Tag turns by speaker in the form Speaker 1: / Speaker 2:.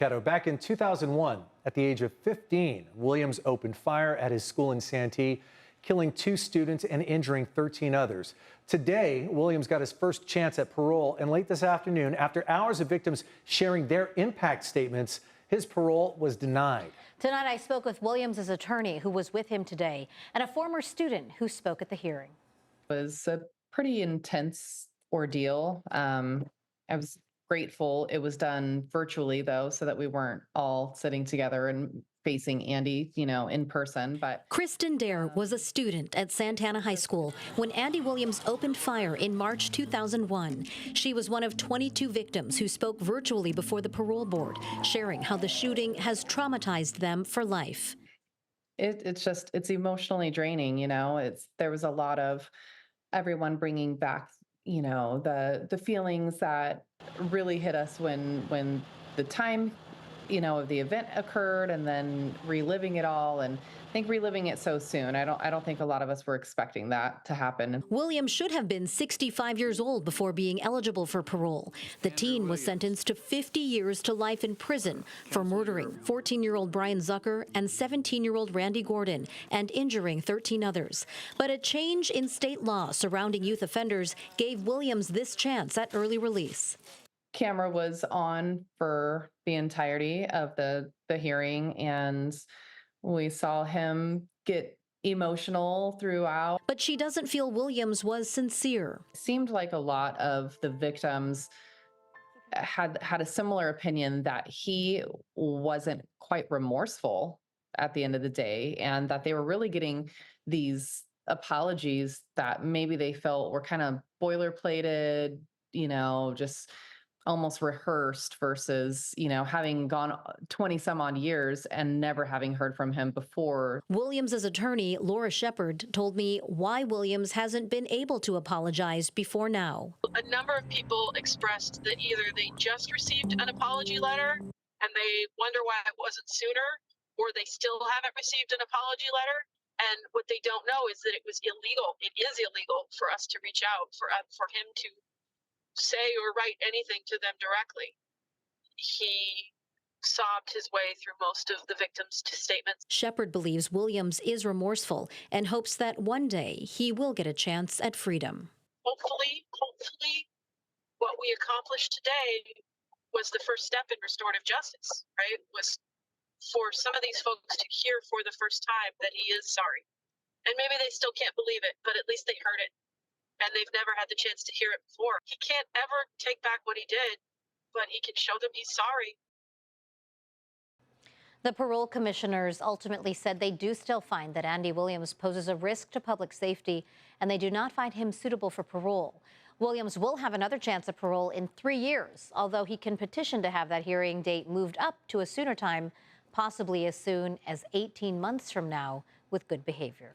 Speaker 1: Back in 2001, at the age of 15, Williams opened fire at his school in Santee, killing 2 students and injuring 13 others. Today, Williams got his first chance at parole, and late this afternoon, after hours of victims sharing their impact statements, his parole was denied.
Speaker 2: Tonight, I spoke with Williams' attorney, who was with him today, and a former student who spoke at the hearing.
Speaker 3: It was a pretty intense ordeal. I was grateful it was done virtually, though, so that we weren't all sitting together and facing Andy, in person. But
Speaker 2: Kristen Dare was a student at Santana High School when Andy Williams opened fire in March 2001. She was one of 22 victims who spoke virtually before the parole board, sharing how the shooting has traumatized them for life.
Speaker 3: It's emotionally draining. There was a lot of everyone bringing back, the feelings that really hit us when the time, of the event occurred, and then reliving it all. And I think reliving it so soon, I don't think a lot of us were expecting that to happen.
Speaker 2: Williams should have been 65 years old before being eligible for parole. The teen was sentenced to 50 years to life in prison for murdering 14-year-old Brian Zucker and 17-year-old Randy Gordon and injuring 13 others. But a change in state law surrounding youth offenders gave Williams this chance at early release.
Speaker 3: Camera was on for the entirety of the hearing, and we saw him get emotional throughout.
Speaker 2: But she doesn't feel Williams was sincere.
Speaker 3: It seemed like a lot of the victims had a similar opinion that he wasn't quite remorseful at the end of the day, and that they were really getting these apologies that maybe they felt were kind of boilerplated, just almost rehearsed, versus, having gone 20 some odd years and never having heard from him before.
Speaker 2: Williams' attorney, Laura Shepard, told me why Williams hasn't been able to apologize before now.
Speaker 4: A number of people expressed that either they just received an apology letter and they wonder why it wasn't sooner, or they still haven't received an apology letter. And what they don't know is that it was illegal. It is illegal for us to reach out, for him to say or write anything to them directly. He sobbed his way through most of the victims' statements.
Speaker 2: Shepard believes Williams is remorseful and hopes that one day he will get a chance at freedom.
Speaker 4: Hopefully, what we accomplished today was the first step in restorative justice, right? Was for some of these folks to hear for the first time that he is sorry. And maybe they still can't believe it, but at least they heard it. And they've never had the chance to hear it before. He can't ever take back what he did, but he can show them he's sorry.
Speaker 2: The parole commissioners ultimately said they do still find that Andy Williams poses a risk to public safety, and they do not find him suitable for parole. Williams will have another chance at parole in 3 years, although he can petition to have that hearing date moved up to a sooner time, possibly as soon as 18 months from now, with good behavior.